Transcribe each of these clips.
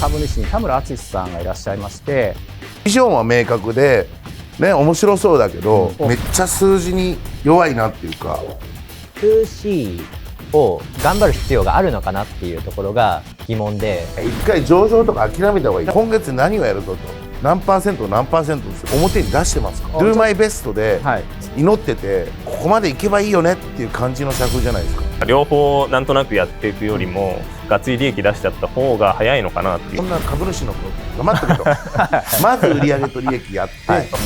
株主に田村敦さんがいらっしゃいまして、ビジョンは明確で、ね、面白そうだけど、めっちゃ数字に弱いなっていうか 2C を頑張る必要があるのかなっていうところが疑問で、一回上場とか諦めた方がいい。今月何をやるぞと、何パーセント何パーセントです表に出してますか。 Do My Best で祈ってて、ここまでいけばいいよねっていう感じの社風じゃないですか。両方なんとなくやっていくよりもがっつり利益出しちゃった方が早いのかなっていう。そんな株主のこと頑張ったけどまず売上と利益やって、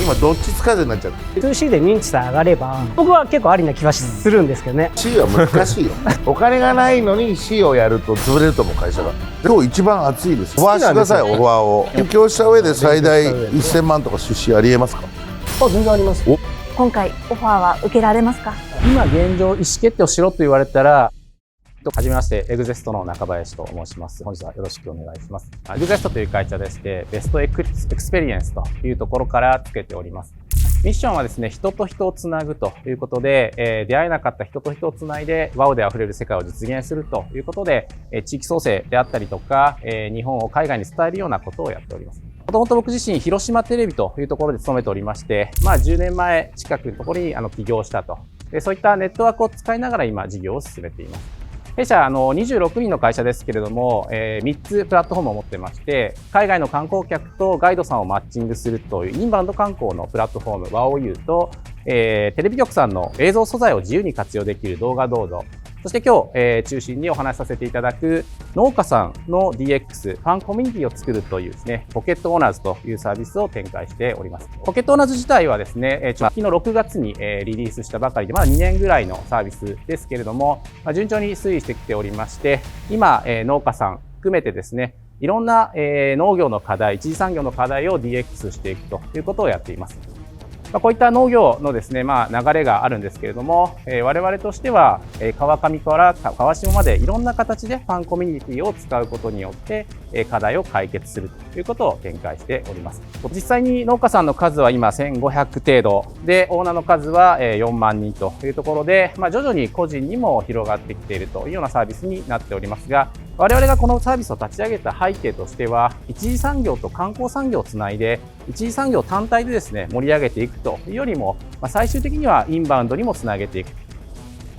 今どっちつかずになっちゃって。 2C で認知さえ上がれば僕は結構ありな気はするんですけどね。 C は難しいよお金がないのに C をやると潰れると思う会社が。今日一番熱いです。オファーしてください。オファーを勉強した上で最大1000万とか出資ありえますか。全然あります。今回オファーは受けられますか。今現状意思決定をしろと言われたら、はじめまして、エグゼストの中林と申します。本日はよろしくお願いします。エグゼストという会社でして、ベストエクスペリエンスというところからつけております。ミッションはですね、人と人をつなぐということで、出会えなかった人と人をつないで、ワオで溢れる世界を実現するということで、地域創生であったりとか、日本を海外に伝えるようなことをやっております。もともと僕自身、広島テレビというところで勤めておりまして、10年前近くのところに起業したと。で、そういったネットワークを使いながら今、事業を進めています。弊社26人の会社ですけれども、3つプラットフォームを持ってまして、海外の観光客とガイドさんをマッチングするというインバウンド観光のプラットフォーム WOWU と、テレビ局さんの映像素材を自由に活用できる動画どうぞ、そして今日、中心にお話しさせていただく農家さんの DX ファンコミュニティを作るというですね、ポケットオーナーズというサービスを展開しております。ポケットオーナーズ自体はですね、直近の6月にリリースしたばかりで、まだ2年ぐらいのサービスですけれども、順調に推移してきておりまして、今、農家さん含めてですね、いろんな農業の課題、一次産業の課題を DX していくということをやっています。こういった農業のですね、流れがあるんですけれども、我々としては、川上から川下までいろんな形でファンコミュニティを使うことによって、課題を解決するということを展開しております。実際に農家さんの数は今1500程度で、オーナーの数は4万人というところで、徐々に個人にも広がってきているというようなサービスになっておりますが、我々がこのサービスを立ち上げた背景としては、一次産業と観光産業をつないで、一次産業単体でですね、盛り上げていくというよりも、最終的にはインバウンドにもつなげていく。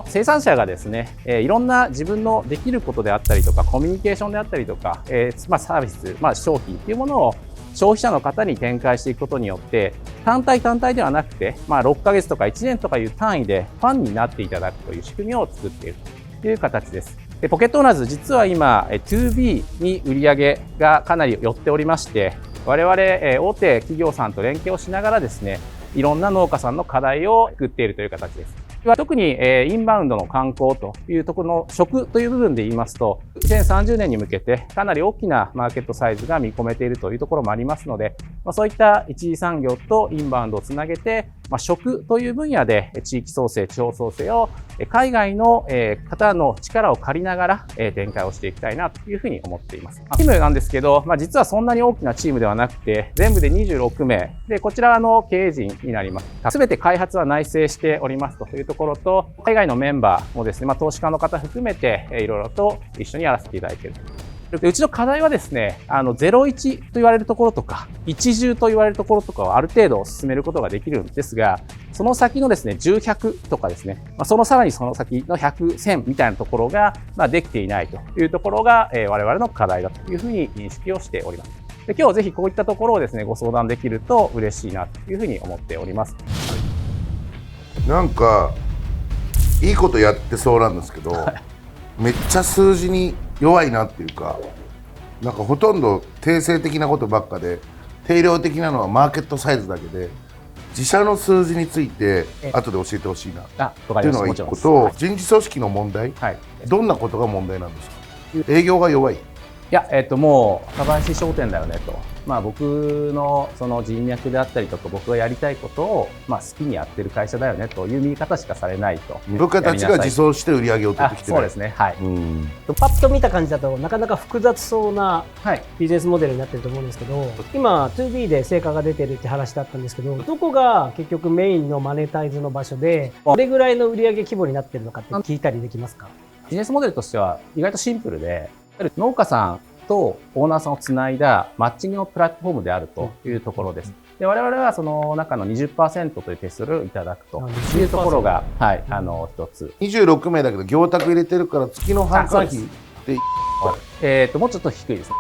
生産者がですね、いろんな自分のできることであったりとか、コミュニケーションであったりとか、サービス、商品っていうものを消費者の方に展開していくことによって、単体ではなくて、6ヶ月とか1年とかいう単位でファンになっていただくという仕組みを作っているという形です。ポケットオーナーズ、実は今 2B に売り上げがかなり寄っておりまして、我々大手企業さんと連携をしながらですね、いろんな農家さんの課題を作っているという形です。特にインバウンドの観光というところの食という部分で言いますと、2030年に向けてかなり大きなマーケットサイズが見込めているというところもありますので、そういった一次産業とインバウンドをつなげて、食という分野で地域創生、地方創生を海外の方の力を借りながら展開をしていきたいなというふうに思っています。チームなんですけど、実はそんなに大きなチームではなくて、全部で26名で、こちらは経営陣になります。すべて開発は内製しておりますというところと、海外のメンバーもですね、投資家の方含めていろいろと一緒にやらせていただいている。うちの課題はですね、01と言われるところとか、10と言われるところとかをある程度進めることができるんですが、その先のですね、10、100とかですね、そのさらにその先の100、1000みたいなところが、できていないというところが、我々の課題だというふうに認識をしております。で、今日ぜひこういったところをですね、ご相談できると嬉しいなというふうに思っております。なんか、いいことやってそうなんですけど、めっちゃ数字に弱いなっていうか、なんかほとんど定性的なことばっかで、定量的なのはマーケットサイズだけで、自社の数字について後で教えてほしいなっていうのが一個と、人事組織の問題、どんなことが問題なんですか。営業が弱い。いや、もう若林商店だよねと、僕のその人脈であったりとか、僕がやりたいことを好きにやってる会社だよねという見方しかされないと。部下たちが自走して売り上げを取ってきてる。そうですね、はい。パッと見た感じだとなかなか複雑そうなビジネスモデルになってると思うんですけど、今 2B で成果が出てるって話だったんですけど、どこが結局メインのマネタイズの場所で、どれぐらいの売上規模になってるのかって聞いたりできますか。ビジネスモデルとしては意外とシンプルで、農家さんとオーナーさんをつないだマッチングのプラットフォームであるというところです。で、我々はその中の 20% という手数料をいただくというところが、はい、一つ。26名だけど業託入れてるから月の販管費でもうちょっと低いですね。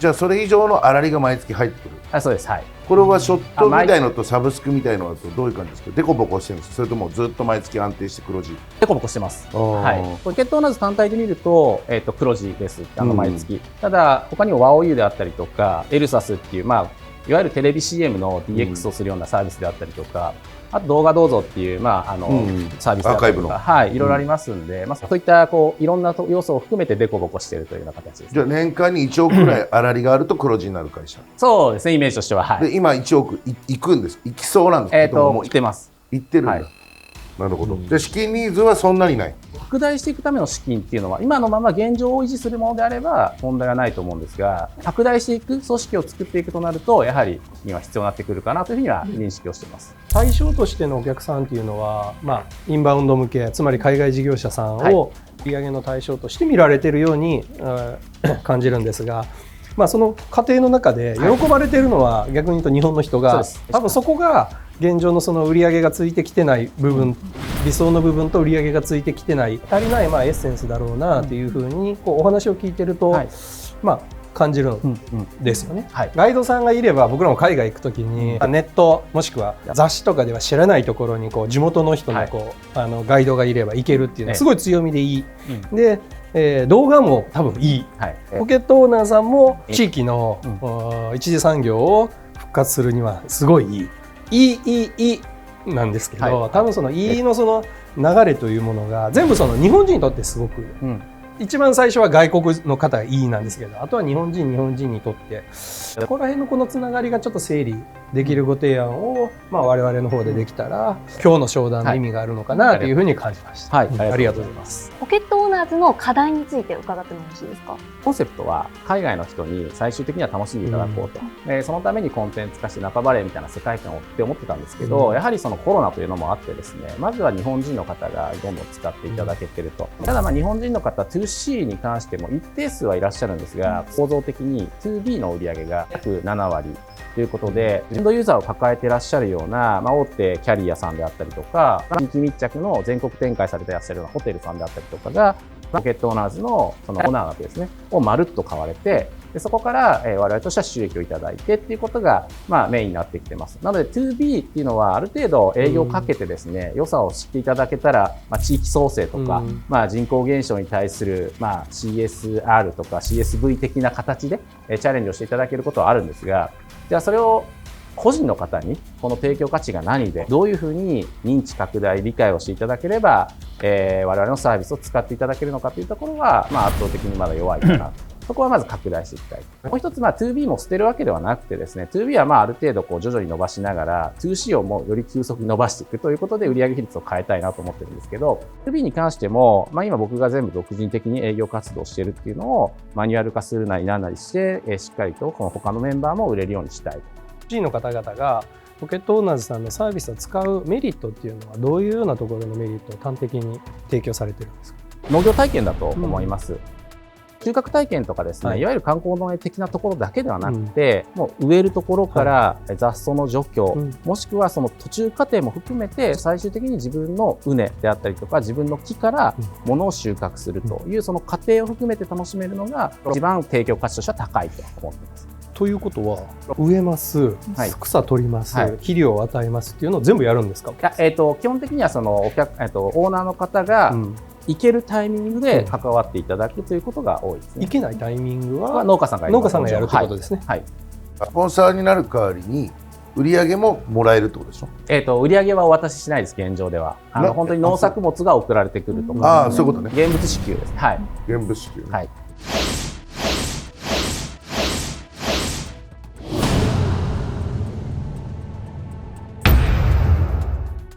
じゃあそれ以上の粗利が毎月入ってくる。そうです。はい。これはショットみたいのとサブスクみたいのだとどういう感じですか？デコボコしてるんですか？それともずっと毎月安定して黒字？デコボコしてます。はい。ポケットオーナーズ単体で見ると、黒字です。毎月。ただ、他にもワオユーであったりとか、エルサスっていう、いわゆるテレビ CM の DX をするようなサービスであったりとか、あと動画どうぞっていう、サービスだったりとか、はい、いろいろありますんで、そういったいろんな要素を含めてデコボコしているというような形です。じゃあ年間に1億くらい粗利があると黒字になる会社。そうですね、イメージとしては。はい。で、今1億いくんです。いきそうなんですけども。いってます。いってるんだ。なるほど。で、資金ニーズはそんなにない。拡大していくための資金っていうのは、今のまま現状を維持するものであれば問題はないと思うんですが、拡大していく、組織を作っていくとなると、やはり資金は必要になってくるかなというふうには認識をしています。対象としてのお客さんっていうのは、インバウンド向け、つまり海外事業者さんを売上の対象として見られているように、感じるんですが、その過程の中で喜ばれているのは逆に言うと日本の人が、多分そこが現状のその売上がついてきてない部分、理想の部分と売上がついてきてない足りないエッセンスだろうなというふうにお話を聞いてると、感じるんですよね。ガイドさんがいれば僕らも海外行くときにネットもしくは雑誌とかでは知らないところに地元の人のガイドがいれば行けるっていうのはすごい強みでいい。で、動画も多分いい。ポケットオーナーさんも地域の一次産業を復活するにはすごいいい。いいなんですけど、多分そのいいのその流れというものが全部その日本人にとってすごく、一番最初は外国の方がいいなんですけど、あとは日本人にとってここら辺のこのつながりがちょっと整理できるご提案を、我々の方でできたら今日の商談の意味があるのかなというふうに感じました。ありがとうございます。ポケットオーナーズの課題について伺ってもよろしいですか？コンセプトは海外の人に最終的には楽しんでいただこうと、そのためにコンテンツ化してナパバレーみたいな世界観をって思ってたんですけど、やはりそのコロナというのもあってですね、まずは日本人の方がどんどん使っていただけてると。ただ日本人の方 2C に関しても一定数はいらっしゃるんですが、構造的に 2B の売り上げが約7割ということで、エンドユーザーを抱えていらっしゃるような、大手キャリアさんであったりとか、地域密着の全国展開されていらっしゃるようなホテルさんであったりとかが、ポケットオーナーズのそのオーナー枠ですね、をまるっと買われて、でそこから我々としては収益をいただいてっていうことがメインになってきてます。なので 2B っていうのはある程度営業をかけてですね、良さを知っていただけたら、地域創生とか、人口減少に対するCSR とか CSV 的な形でチャレンジをしていただけることはあるんですが、じゃあそれを個人の方にこの提供価値が何でどういうふうに認知拡大理解をしていただければ、我々のサービスを使っていただけるのかというところは、圧倒的にまだ弱いかなそこはまず拡大していきたい。もう一つ、2B も捨てるわけではなくてですね、2B はある程度徐々に伸ばしながら、2C をもより急速に伸ばしていくということで売上比率を変えたいなと思ってるんですけど、2B に関しても、今僕が全部独自的に営業活動しているっていうのをマニュアル化するなりなんなりして、しっかりとこの他のメンバーも売れるようにしたい。G の方々がポケットオーナーズさんのサービスを使うメリットっていうのはどういうようなところのメリットを端的に提供されてるんですか？農業体験だと思います。収穫体験とかですね、いわゆる観光農園的なところだけではなくて、もう植えるところから雑草の除去、もしくはその途中過程も含めて最終的に自分の畝であったりとか自分の木から物を収穫するというその過程を含めて楽しめるのが一番提供価値としては高いと思っています。ということは植えます、草取ります、肥料を与えますっていうのを全部やるんですか？基本的にはそのオーナーの方が、行けるタイミングで関わっていただくということが多いですね。行けないタイミングは農家さんがやるということですね。スポンサーになる代わりに売り上げももらえるってことでしょ？売り上げはお渡ししないです。現状では本当に農作物が送られてくるとか、そういうことね。現物支給です。現物支給。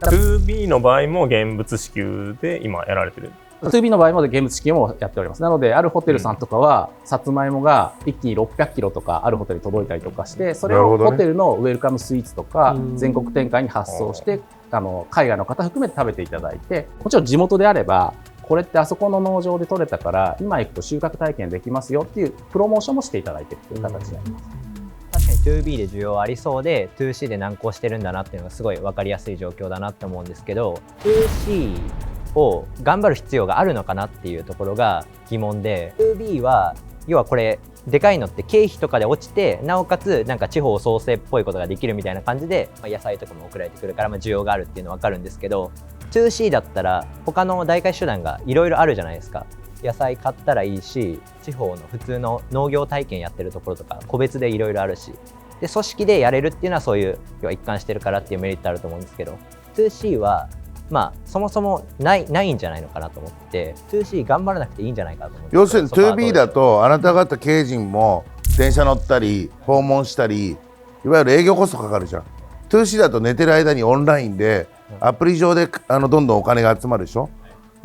2B の場合も現物支給で今やられてる。2B の場合も現物支給もやっております。なのであるホテルさんとかは、さつまいもが一気に600キロとかあるホテルに届いたりとかして、それをホテルのウェルカムスイーツとか全国展開に発送して、海外の方含めて食べていただいて、もちろん地元であればこれってあそこの農場で取れたから今行くと収穫体験できますよっていうプロモーションもしていただいているという形になります。確かに 2B で需要ありそうで 2C で難航してるんだなっていうのがすごい分かりやすい状況だなって思うんですけど、 2C を頑張る必要があるのかなっていうところが疑問で、 2B は要はこれでかいのって経費とかで落ちて、なおかつなんか地方創生っぽいことができるみたいな感じで、野菜とかも送られてくるから需要があるっていうのは分かるんですけど、 2C だったら他の代替手段がいろいろあるじゃないですか。野菜買ったらいいし、地方の普通の農業体験やってるところとか個別でいろいろあるし、で組織でやれるっていうのはそういう要は一貫してるからっていうメリットあると思うんですけど、 2C はそもそもないんじゃないのかなと思って、 2C 頑張らなくていいんじゃないかと思って。要するに 2B だとあなた方経営陣も電車乗ったり訪問したり、いわゆる営業コストかかるじゃん。 2C だと寝てる間にオンラインでアプリ上でどんどんお金が集まるでしょ。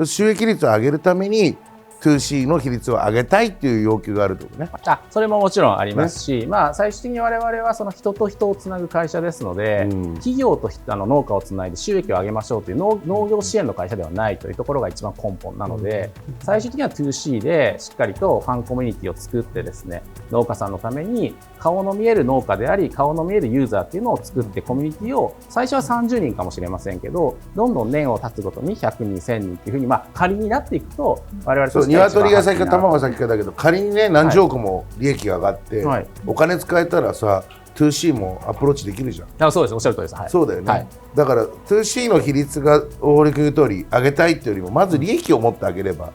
収益率を上げるために 2C の比率を上げたいっていう要求があるってことね。それももちろんありますし、最終的に我々はその人と人をつなぐ会社ですので、企業と農家をつないで収益を上げましょうという農業支援の会社ではないというところが一番根本なので、最終的には 2C でしっかりとファンコミュニティを作ってですね、農家さんのために顔の見える農家であり顔の見えるユーザーっていうのを作って、コミュニティを最初は30人かもしれませんけど、どんどん年を経つごとに100人1000人っていうふうに仮になっていくと、我々としては鶏が先か卵が先かだけど、仮にね何十億も利益が上がって、お金使えたらさ 2C もアプローチできるじゃん。そうです、おっしゃる通りです。そうだよね、だから 2C の比率が大堀君言う通り上げたいっていうよりも、まず利益を持ってあげれば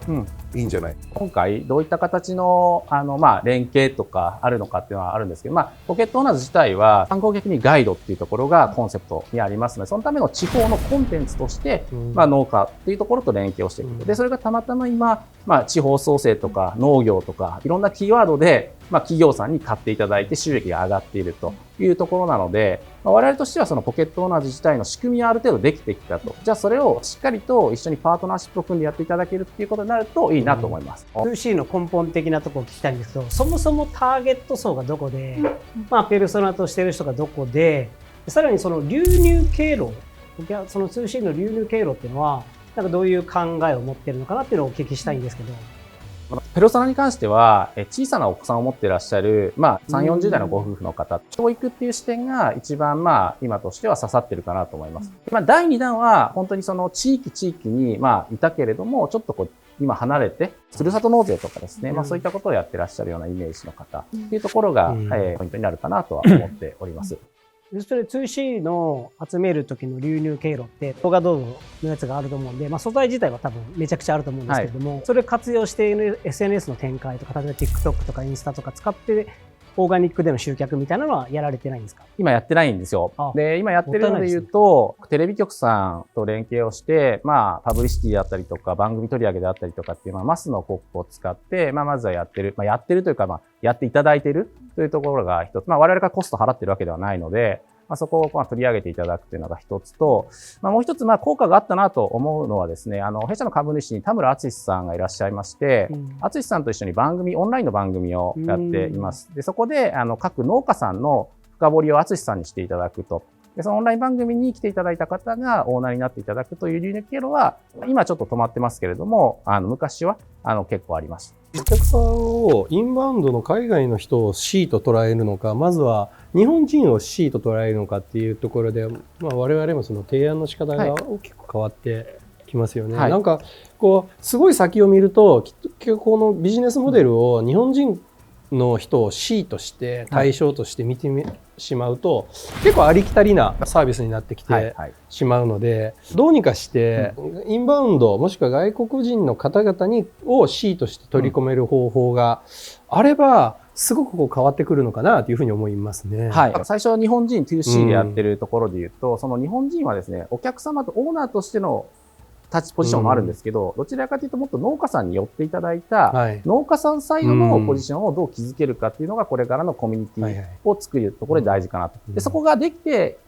いいんじゃない。今回どういった形の連携とかあるのかっていうのはあるんですけど、ポケットオーナーズ自体は観光客にガイドっていうところがコンセプトにありますので、そのための地方のコンテンツとして、農家っていうところと連携をしていく。でそれがたまたま今、地方創生とか農業とかいろんなキーワードで企業さんに買っていただいて収益が上がっているというところなので、我々としてはそのポケットオーナーズ自体の仕組みはある程度できてきたと。じゃあそれをしっかりと一緒にパートナーシップを組んでやっていただけるっていうことになるといいなと思います。2C の根本的なところを聞きたいんですけど、そもそもターゲット層がどこで、ペルソナとしてる人がどこで、さらにその流入経路、その 2C の流入経路っていうのはなんかどういう考えを持ってるのかなっていうのをお聞きしたいんですけど。ペルソナに関しては、小さなお子さんを持っていらっしゃる、3、40代のご夫婦の方、教育っていう視点が一番、今としては刺さってるかなと思います。第2弾は、本当にその地域に、いたけれども、ちょっと今離れて、ふるさと納税とかですね、そういったことをやってらっしゃるようなイメージの方っていうところが、ポイントになるかなとは思っております。それ 2C の集める時の流入経路って動画動画のやつがあると思うんで、素材自体は多分めちゃくちゃあると思うんですけれども、それを活用して SNS の展開とか、例えば TikTok とかインスタとか使ってオーガニックでの集客みたいなのはやられてないんですか？今やってないんですよ。で、今やってるので言うと、テレビ局さんと連携をして、パブリシティであったりとか、番組取り上げであったりとかっていう、マスの広告を使って、まずはやってる。やってるというか、やっていただいているというところが一つ。我々がコスト払ってるわけではないので、そこを取り上げていただくというのが一つと、もう一つ効果があったなと思うのはですね、弊社の株主に田村敦さんがいらっしゃいまして、敦さんと一緒にオンラインの番組をやっています。で、そこで各農家さんの深掘りを敦さんにしていただくと。で、そのオンライン番組に来ていただいた方がオーナーになっていただくという流入経路は、今ちょっと止まってますけれども、昔は結構ありました。お客さんをインバウンドの海外の人を C と捉えるのか、まずは日本人を C と捉えるのかっていうところで、我々もその提案の仕方が大きく変わってきますよね。なんかすごい先を見ると、結局このビジネスモデルを日本人の人を C として対象として見てしまうと、結構ありきたりなサービスになってきてしまうので、どうにかしてインバウンドもしくは外国人の方々を C として取り込める方法があれば、すごく変わってくるのかなというふうに思いますね。最初は日本人 2C でやってるところで言うと、その日本人はですね、お客様とオーナーとしてのポジションもあるんですけど、どちらかというともっと農家さんに寄っていただいた、農家さんサイドのポジションをどう築けるかっていうのが、これからのコミュニティを作るところで大事かなと。で、そこができて、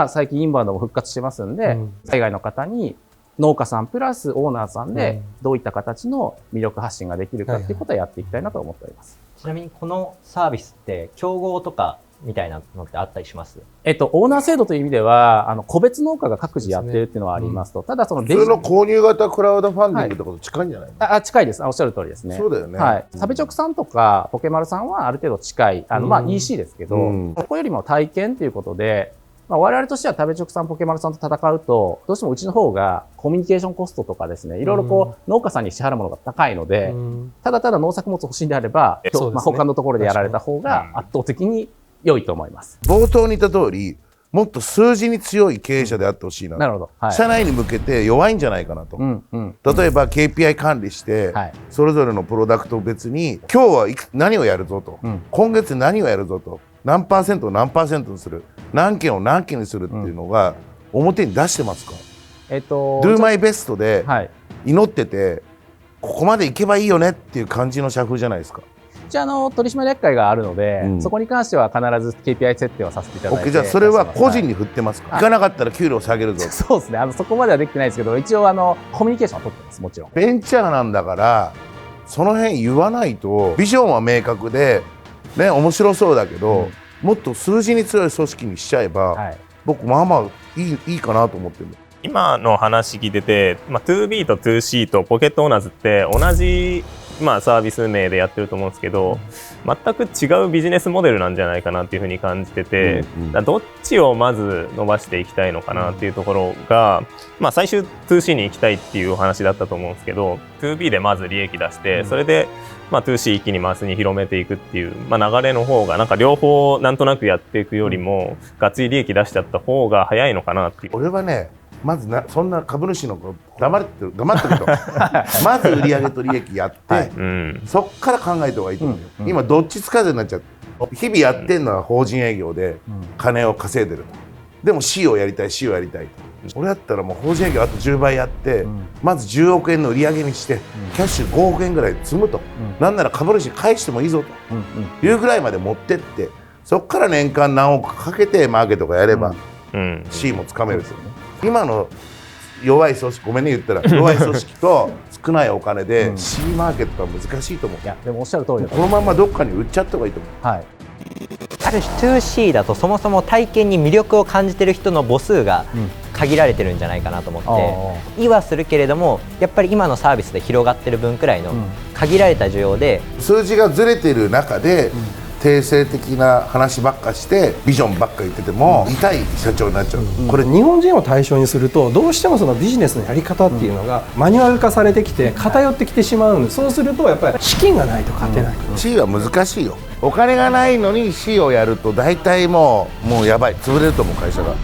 最近インバウンドも復活してますんで、海外の方に農家さんプラスオーナーさんでどういった形の魅力発信ができるかっていうことをやっていきたいなと思っております。ちなみにこのサービスって競合とかみたいなのってあったりします？オーナー制度という意味では、個別農家が各自やってるっていうのはありますと、ただその普通の購入型クラウドファンディングとかと近いんじゃないの？近いです。おっしゃる通りですね。そうだよね。はい。食べ直さんとかポケマルさんはある程度近い、EC ですけど、ここよりも体験ということで、我々としては食べ直さん、ポケマルさんと戦うと、どうしてもうちの方がコミュニケーションコストとかですね、いろいろ農家さんに支払うものが高いので、ただただ農作物欲しいんであれば、他のところでやられた方が圧倒的に良いと思います。冒頭に言った通り、もっと数字に強い経営者であってほしいな。なるほど。はい、社内に向けて弱いんじゃないかなと。例えば KPI 管理して、それぞれのプロダクトを別に、今日は何をやるぞと、今月何をやるぞと、何パーセントを何パーセントにする、何件を何件にするっていうのが表に出してますか？Do my best で祈ってて、ここまでいけばいいよねっていう感じの社風じゃないですか。うち取締役会があるので、そこに関しては必ず KPI 設定をさせていただいて。じゃあそれは個人に振ってますか？行かなかったら給料下げるぞ。そうですね。そこまではできてないですけど、一応コミュニケーションは取ってます。もちろん。ベンチャーなんだから、その辺言わないと、ビジョンは明確で、ね、面白そうだけど、もっと数字に強い組織にしちゃえば、僕まあまあいいかなと思ってる。今の話聞いてて、2B と 2C とポケットオーナーズって同じサービス名でやってると思うんですけど、全く違うビジネスモデルなんじゃないかなっていうふうに感じてて、どっちをまず伸ばしていきたいのかなっていうところが、最終 2C に行きたいっていうお話だったと思うんですけど、2B でまず利益出して、それで2C 一気にマスに広めていくっていう、流れの方がなんか両方なんとなくやっていくよりも、がっつり利益出しちゃった方が早いのかなっていう。俺はね、まずそんな株主の子黙ってるとまず売上と利益やって、そっから考えた方がいいと思うよ。今どっちつかずになっちゃって、日々やってんのは法人営業で金を稼いでると。でも C をやりたい C をやりたいと。俺だったらもう法人営業あと10倍やって、まず10億円の売り上げにして、キャッシュ5億円ぐらい積むと、なんなら株主に返してもいいぞというぐらいまで持ってって、そこから年間何億かけてマーケットがやれば C もつかめるですよね。今の弱い組織、ごめんね言ったら弱い組織と少ないお金で C マーケットは難しいと思う。いやでもおっしゃる通りだとこのままどっかに売っちゃった方がいいと思う。ある種 2C だとそもそも体験に魅力を感じてる人の母数が限られてるんじゃないかなと思って、言いはするけれどもやっぱり今のサービスで広がってる分くらいの限られた需要で、数字がずれてる中で定性的な話ばっかしてビジョンばっか言ってても痛い社長になっちゃう。これ日本人を対象にするとどうしてもそのビジネスのやり方っていうのがマニュアル化されてきて偏ってきてしまうんで、そうするとやっぱり資金がないと勝てない。C は難しいよ。お金がないのに C をやると大体もうやばい、潰れると思う会社が。